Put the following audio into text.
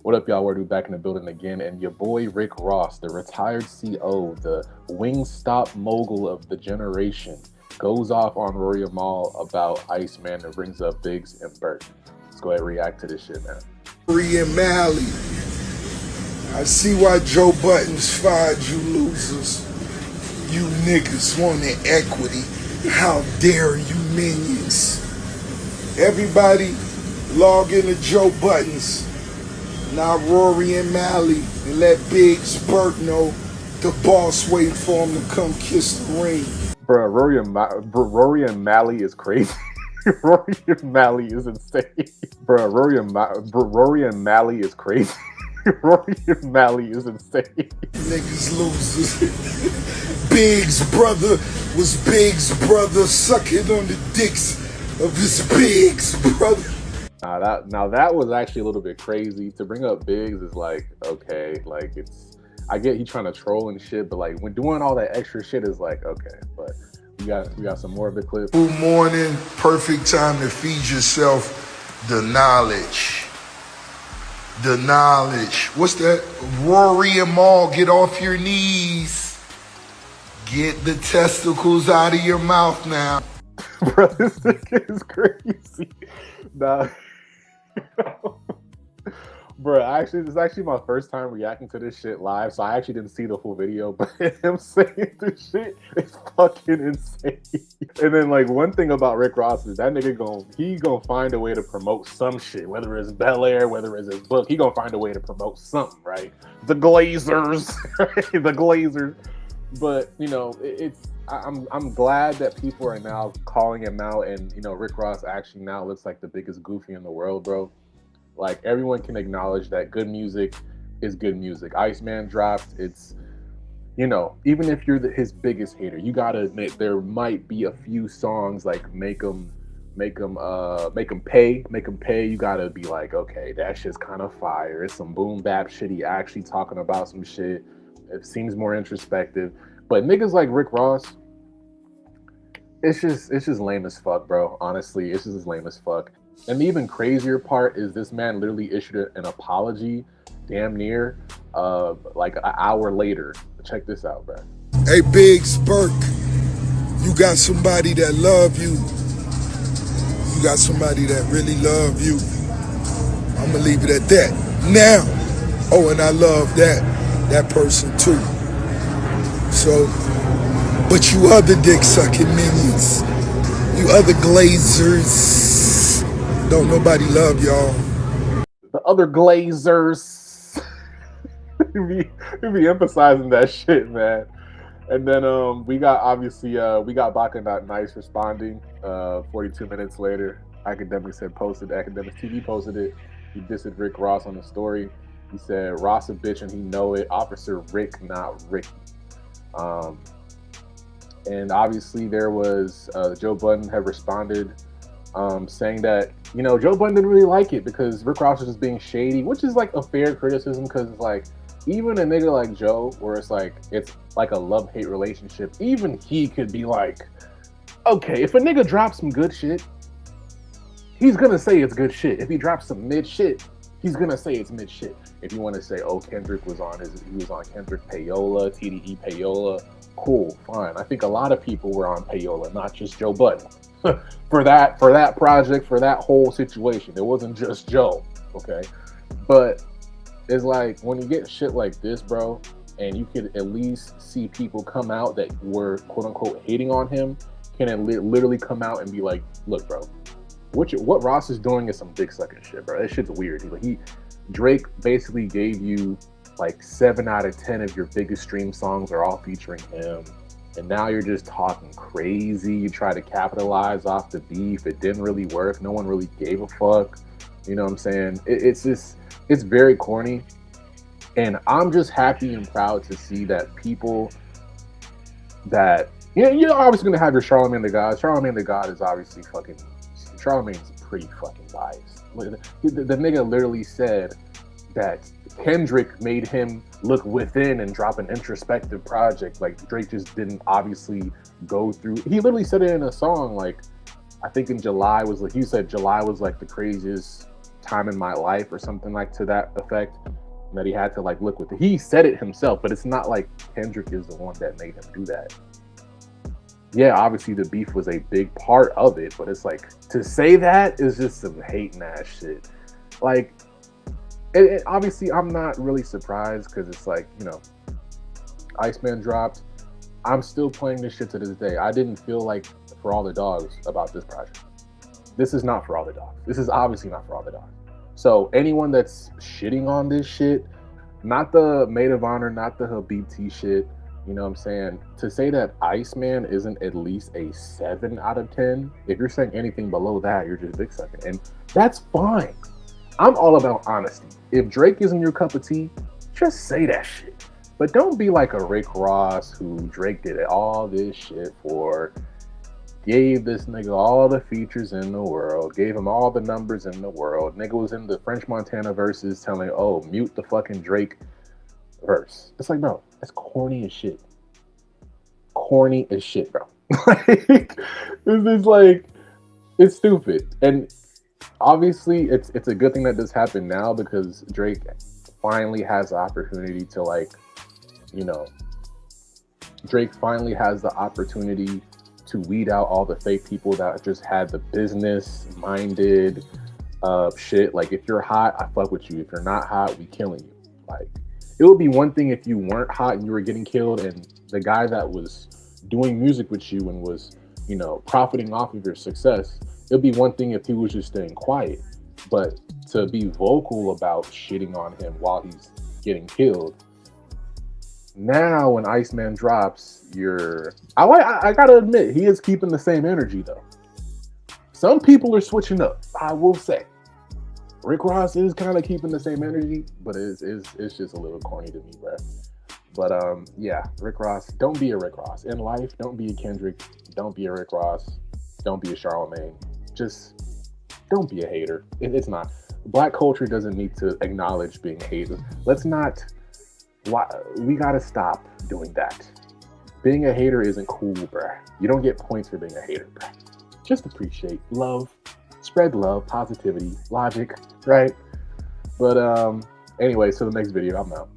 What up, y'all? We're back in the building again, and your boy Rick Ross, the retired CO, the Wingstop mogul of the generation, goes off on Rory Mal about Iceman and brings up Biggs and Burke. Let's go ahead and react to this shit, man. Rory and Mally, I see why Joe Buttons fired you losers. You niggas wanted equity. How dare you minions? Everybody log into Joe Buttons. Now Rory and Mally, and let Biggs Burke know the boss waiting for him to come kiss the ring. Bro, Rory and Mally is crazy. Rory and Mally is insane. Bro, Rory and Mally is crazy. Rory and Mally is insane. Niggas losers. Biggs' brother was Biggs' brother sucking on the dicks of his Biggs' brother. Now that was actually a little bit crazy. To bring up Biggs is like, okay, like I get he trying to troll and shit, but like when doing all that extra shit is like, okay, but we got some more of the clip. Good morning, perfect time to feed yourself the knowledge. The knowledge. What's that? Rory and Mal, get off your knees. Get the testicles out of your mouth now. Bro, this nigga is crazy. Nah. Bro, this is actually my first time reacting to this shit live, so I actually didn't see the full video, but him saying this shit is fucking insane. And then, like, one thing about Rick Ross is that nigga gonna find a way to promote some shit, whether it's Bel Air, whether it's his book, he gonna find a way to promote something, right? The Glazers, the Glazers. But, you know, I'm glad that people are now calling him out, and, you know, Rick Ross actually now looks like the biggest goofy in the world, bro. Like, everyone can acknowledge that good music is good music. Iceman dropped. It's, you know, even if you're his biggest hater, you gotta admit there might be a few songs like make them pay. You gotta be like, okay, that shit's kind of fire. It's some boom bap shit. He actually talking about some shit. It seems more introspective. But niggas like Rick Ross, it's just lame as fuck, bro. Honestly, it's just as lame as fuck. And the even crazier part is this man literally issued an apology damn near like an hour later. Check this out, bro. Hey, Biggs Burke, you got somebody that love you. You got somebody that really love you. I'm gonna leave it at that. Now, oh, and I love that person too. So, but you other dick sucking minions, you other glazers, don't nobody love y'all. The other Glazers. we be emphasizing that shit, man. And then we got Baka.Nice responding 42 minutes later. Academics TV posted it. He dissed Rick Ross on the story. He said Ross a bitch and he know it. Officer Rick, not Ricky. And obviously there was Joe Budden had responded saying that, you know, Joe Budden didn't really like it because Rick Ross was just being shady, which is like a fair criticism because it's like, even a nigga like Joe, where it's like a love-hate relationship, even he could be like, okay, if a nigga drops some good shit, he's gonna say it's good shit. If he drops some mid shit, he's gonna say it's mid shit. If you want to say, oh, Kendrick was on Kendrick Payola, TDE Payola, cool, fine. I think a lot of people were on Payola, not just Joe Budden. for that project, for that whole situation. It wasn't just Joe, okay? But it's like when you get shit like this, bro, and you could at least see people come out that were quote unquote hating on him, can literally come out and be like, look, bro, what Ross is doing is some dick sucking shit, bro. That shit's weird. Drake basically gave you like 7 out of 10 of your biggest stream songs are all featuring him. And now you're just talking crazy. You try to capitalize off the beef. It didn't really work. No one really gave a fuck. You know what I'm saying? It's very corny. And I'm just happy and proud to see that people that, you know, you're obviously going to have your Charlamagne the God. Charlamagne the God is obviously Charlamagne's pretty fucking biased. The nigga literally said that Kendrick made him look within and drop an introspective project. Like, Drake just didn't obviously go through. He literally said it in a song, like, I think in July was like, he said July was like the craziest time in my life or something like to that effect, that he had to like look with it. He said it himself, but it's not like Kendrick is the one that made him do that. Yeah, obviously the beef was a big part of it, but it's like to say that is just some hating ass shit. Like, obviously I'm not really surprised because it's like, you know, Iceman dropped. I'm still playing this shit to this day. I didn't feel like For All the Dogs about this project. This is not For All the Dogs. This is obviously not For All the Dogs. So anyone that's shitting on this shit, not the Maid of Honor, not the Habibti shit, you know what I'm saying? To say that Iceman isn't at least a 7 out of 10, if you're saying anything below that, you're just dick sucking. And that's fine. I'm all about honesty. If Drake isn't your cup of tea, just say that shit. But don't be like a Rick Ross who Drake did all this shit for, gave this nigga all the features in the world, gave him all the numbers in the world. Nigga was in the French Montana verses telling, oh, mute the fucking Drake verse. It's like, bro, that's corny as shit. Corny as shit, bro. Like, this is like, it's stupid. And obviously, it's a good thing that this happened now because Drake finally has the opportunity to, like, you know, Drake finally has the opportunity to weed out all the fake people that just had the business-minded shit. Like, if you're hot, I fuck with you. If you're not hot, we killing you. Like, it would be one thing if you weren't hot and you were getting killed and the guy that was doing music with you and was, you know, profiting off of your success, it'd be one thing if he was just staying quiet. But to be vocal about shitting on him while he's getting killed, now when Iceman drops, I gotta admit, he is keeping the same energy though. Some people are switching up, I will say. Rick Ross is kind of keeping the same energy, but it's just a little corny to me, bro. But yeah, Rick Ross, don't be a Rick Ross. In life, don't be a Kendrick, don't be a Rick Ross, don't be a Charlemagne. Just don't be a hater. It's not. Black culture doesn't need to acknowledge being a hater. We gotta stop doing that. Being a hater isn't cool, bruh. You don't get points for being a hater, bruh. Just appreciate love, spread love, positivity, logic, right? But anyway, so the next video, I'm out.